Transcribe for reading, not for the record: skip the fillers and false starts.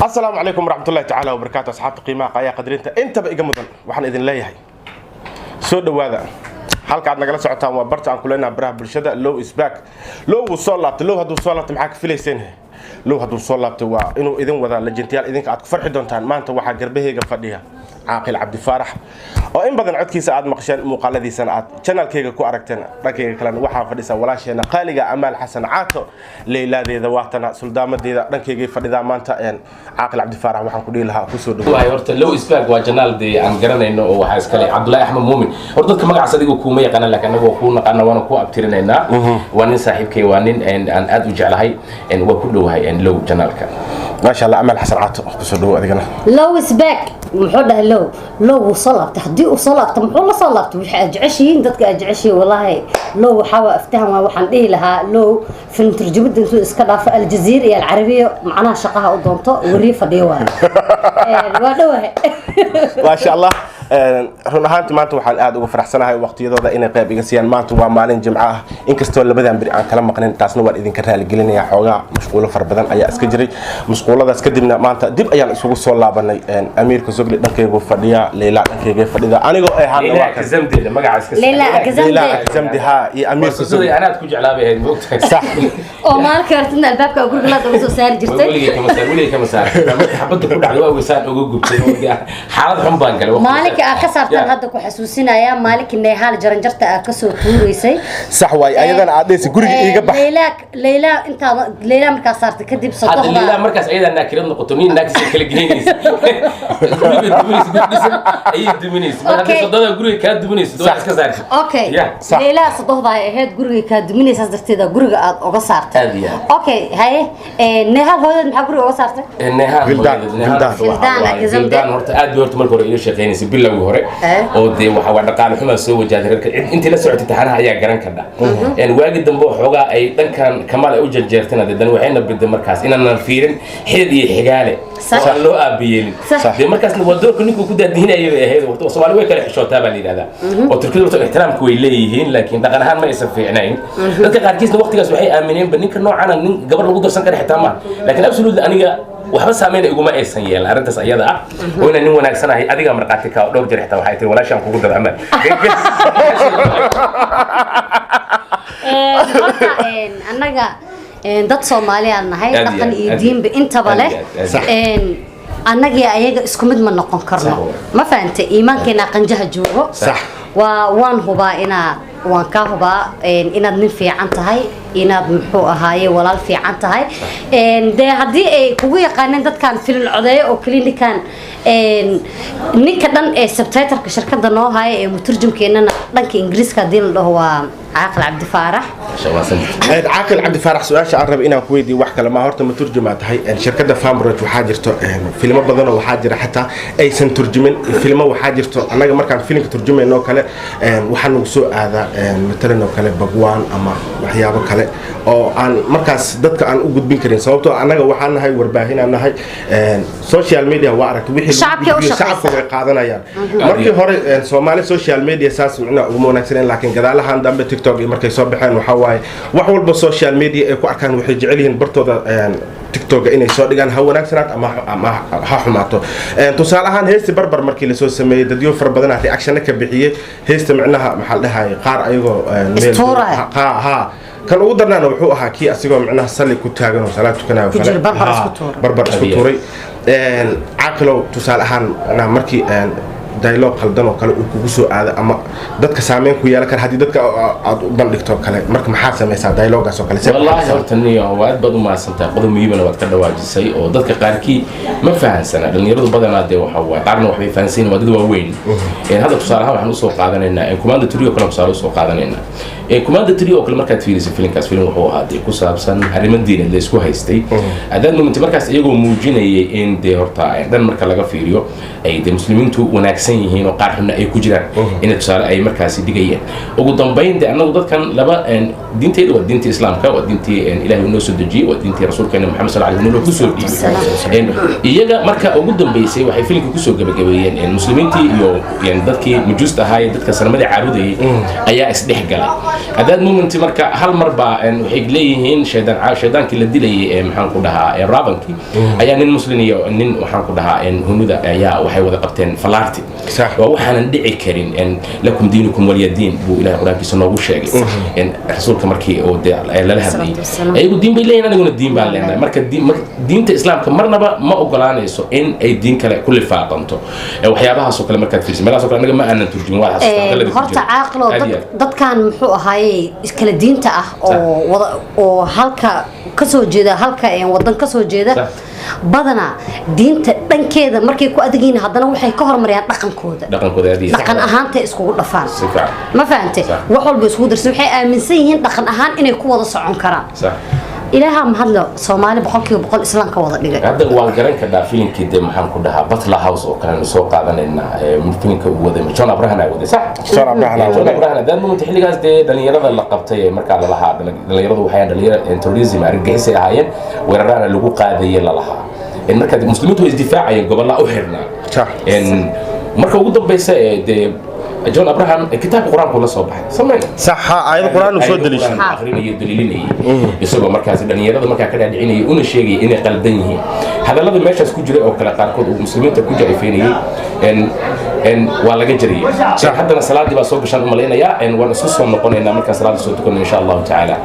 السلام عليكم ورحمة الله تعالى وبركاته أصحاب قيمة قايا قدرينتا أنت بقى مدن وحنا إذن ليهي سود هذا halka aad nagala socotaan waa barta aan kuleena baraha bulshada low is back low soo laabtay low haduu soo laabtay maxaa ka filayseen low haduu soo laabtay waa inuu idin wada legendayaal idinka aad ku farxi doontaan maanta waxa garbahayga fadhiya caaqil cabdi faarax oo in badan codkiisa aad maqasheen muuqaaladiisana aad channelkayga ku aragteen dhankayga kalena waxa fadhisa walaasheena qaaliga Amaal Xasan Caato leeyladeeda waatana suldaamadeeda dhankayga fadhida maanta caaqil cabdi faarax waxaan ku dhihi lahaa ku soo dhawaad waay horta low is back waa channel-dii aan garanayno oo waxa iska leh Cabdullaahi Axmed Muumin horta dadka magacaas adigu kuma yaqaan laakiin anagu ku naqaan waana ku abtirinaynaa waa nin saaxiibkay waa nin aan aad u jeclahay waa ku dhawahay low channel-ka ما شاء الله أمال حسن عاطف بسدوا أذقنا لو سباك محوده لو صلبت هدي وصلبت محول صلبت وش أجعشين دتك أجعشي والله لو حاول أفتهم وحن إيه لها لو فيلم ترجمة دنتو إسكادا في الجزيرة العربية معناها شقها قدامته وريفة ديوان ما شاء الله run ahaantii maanta waxaan aad uga faraxsanahay waqtiyadooda inay qayb iga siiyaan maanta waa maalin jimco ah inkastoo labadan bari aan kala maqnin taasna waan idinka raali gelinayaa xoogaa mashquulo far badan ayaa iska jiray mashquuladaas kadibna maanta dib ayaan isugu soo laabanay amiirka Zogli dhankaygu fadhiya Leila dhankayga fadhida anigoo ay haana waa ka zamdeeda magacaas ka Leila zamdi ha iyo amiirka Zogli anaad ku jeclaabay ahayd moogtahay sax oo maalka hortana albaabka guriga la daba soo saari jirtay weliga kama saar xabada ku dhacday waa weysaan uga gubtay xaalad xun baan galay مالك أكسرتن هذا كحسوسنا يا مالك إنه حال جرنجرت أكسر توريسي صح واي أيضا عاديس قولي إيه قبح ليلى أنت ليلى مركز صارت كذب صدق هذا ليلى مركز أيضا ناكرين نقطنين ناكس كل جنيس أي دمنيس ما هذا صدق قولي كاد دمنيس دو كسر أوكي ليلى صدق ضاي هاد قولي كاد دمنيس هذا تدا قولي أقصرت أوكي هاي نهال هذا محبور أقصرت نهال فلدان هرت أدي هرت مالكور إيش شقيني سبيل له هوري oo de waxa waa dhaqaale xumo soo wajahday intii la socotay taxanaha ayaa garan karda waagi dambe xoogaa ay dhankan Kamaal ay u jarjeertana dadan waxayna bid markaas inaan fiirin xid iyo xigaale oo loo aabiyeelin de markaasna wadoorka ninku ku daadinayo ahayd waqti Soomaali way kala xishootaa baa liidada oo Turkidu waxay ixtiraamku way leeyihiin laakiin dhaqan ahaan ma aysan fiicnayn dadka qaarkiisna waqtigaas waxay aamineen ninka noocan nin gabar lagu darsan kara xitaa ma laakiin absolutely aniga waxba saameyn iguma aysan yeelan arintaas ayada ah oo inaan nin wanaagsanahay adiga marqaati ka dhowr jeer xitaa waxay tiri walaashan kugu dar Amaal annaga dad Soomaali aan nahay dhaqan iyo diinba intaba leh annaga ayaga isku mid ma noqon karno ma fahamtay iimaankeena qanjaha joogo waan hubaa waan ka hubaa inaad nin fiican tahay inaad muxuu ahaaye walaal fiican tahay de hadii ay kugu yaqaaneen dadkan filin codeeyo oo klinikan ninka dhan ee subtitleka shirkada noo haya ee muturjumkeenana dhanka Ingiriiska hadii la dhaho waa caaqil cabdi faarax caaqil cabdi faarax su'aasha aan rab inaan ku weydiiyo wax kale ma horta ma turjumaa tahay shirkada Famroj waxa jirto filmo badan oo waxa jira xataa aysan turjumin filmo waxa jirto anaga markaan filimka turjumayno kale waxaan ugu soo aadaa مثلاً وكله بقوان أما وحيابه كله أو عن مركز دتك عن وجود بينكرين صوته أنا وحنا هاي ورباهين أنا هاي سوشيال ميديا وعرك وحي شعب قاعدنا يعني مركز هوري سومالي سوشيال ميديا أساس معنا ومناسبين لكن كذا لها عندهم بتيك توك مركز صباحين وحواي وحول بالسوشيال ميديا كأركان وحي جعلين برتو تيك توك إني صار ديجان هو نكسرات أما حماته تصالحان هيست بربر مركز لسوس سمي ديو فربنا في أكشنك بحية هيست معناها محلها قار أيوه ها كان ودرنا وحوها كي أسيقوا معناها صلي كتاجن وصلاة كنا بربر اسكتوري عقلوا تصالحان أنا مركي dialogue qaldan oo kale uu kugu soo aado ama dadka saameyn ku yeelan kara hadii dadka aad u bandhigto kale marka maxaa sameeysaa dialogue-gaas oo kale wallahi horta niyo waad bad u maasantaa qodob muhiim ah waad ka dhawaajisay oo dadka qaarkii ma fahansana dhalinyaradu badanaa de waxa waa qaarna wax bay fahansiin waa dad waaweyn hadda tusaalaha waxaan u soo qaadanaynaa Commander Trio kale tusaale u soo qaadanaynaa Commander Trio kale markaad fiiriso filimkaas filim wuxuu ahaa ku saabsan arrimo diineed la isku haystay adaan moment markaas iyagoo muujinayay in de horta dhan marka laga fiiriyo ay de muslimiintu wanaagsan qasan yihiin oo qaar xubna ay ku jiraan in tusaale ay markaasi dhigayeen ugu dambeyn anagu dadkan laba diinteedu waa diinta islaamka waa diintii ilaahay uu noo soo dejiyay waa diintii rasuulkeena maxamed sallallahu alayhi wasallam ku soo dhiibay iyaga marka ugu dambeysay waxay filimka ku soo gabagabeeyeen muslimiintii iyo dadkii majuusta ahaa ee dadka sanamada caabudayay ayaa isdhex galay hadaad muuminti marka hal mar baa waxay leeyihiin shaydaankii la dilayay maxaan ku dhahaa raabankii ayaa nin muslim iyo nin waxaan ku dhahaa hunuda ayaa waxay wada qabteen falaarti waa waxaanan dhici karin lakum diinukum waliyadiin buu ilaahay quraankiisa noogu sheegay rasuulka markii oo lala hadlayay ayagu diin bay leeyihiin aniguna diin baan leenahay marka diinta islaamka marnaba ma ogolaanayso in ay diin kale ku lifaaqanto waxyaabahaas oo kale markaad fiirsan meelahaas oo kale anaga ma aanan turjumin waa xasuustaa horta caaqilo dadkan muxuu ahaayey kala diinta ah oo halka ka soo jeeda halka wadan ka soo jeeda badana diinta dhankeeda markay ku adeegayeen haddana waxay ka hormariyaan dhaqankooda dhaqan ahaanta iskugu dhafaan ma fahamtay wax walba isku darsan waxay aaminsan yihiin dhaqan ahaan inay ku wada socon karaan ilaaha mahadlo Soomaali 100% islaamka wada dhigay hadda waan garan ka filimkii de maxaan ku dhahaa Butler House oo kale soo qaadanayna filimka uu waday John Abraham ay waday sax John Abraham dad muu xilligaas de dhalinyarada la qabtay marka la lahaa dhalinyaradu waxay dhalinyarada tourism argagixisay ahaayeen weerarana lagu qaadayay la lahaa marka muslimiintu way isdifaacayeen gobolada u xirnaa marka ugu dambaysa de John Abraham كتاب القرآن كله صباح سمعنا صح آية القرآن وصل دليل آخرين يدليلني يسوع مركز الدنيا هذا مركز كذا دعيني أون الشيء إني قلبينه هذا الذي ماشى سكوجري أو كلا قاركود ومسلمين تكوجري فيني إن ولا جري حتى الصلاة دي بس هو بشان ملينا يا إن ونسوس ونقول إن مركز صلاة الصوت تكون إن شاء الله تعالى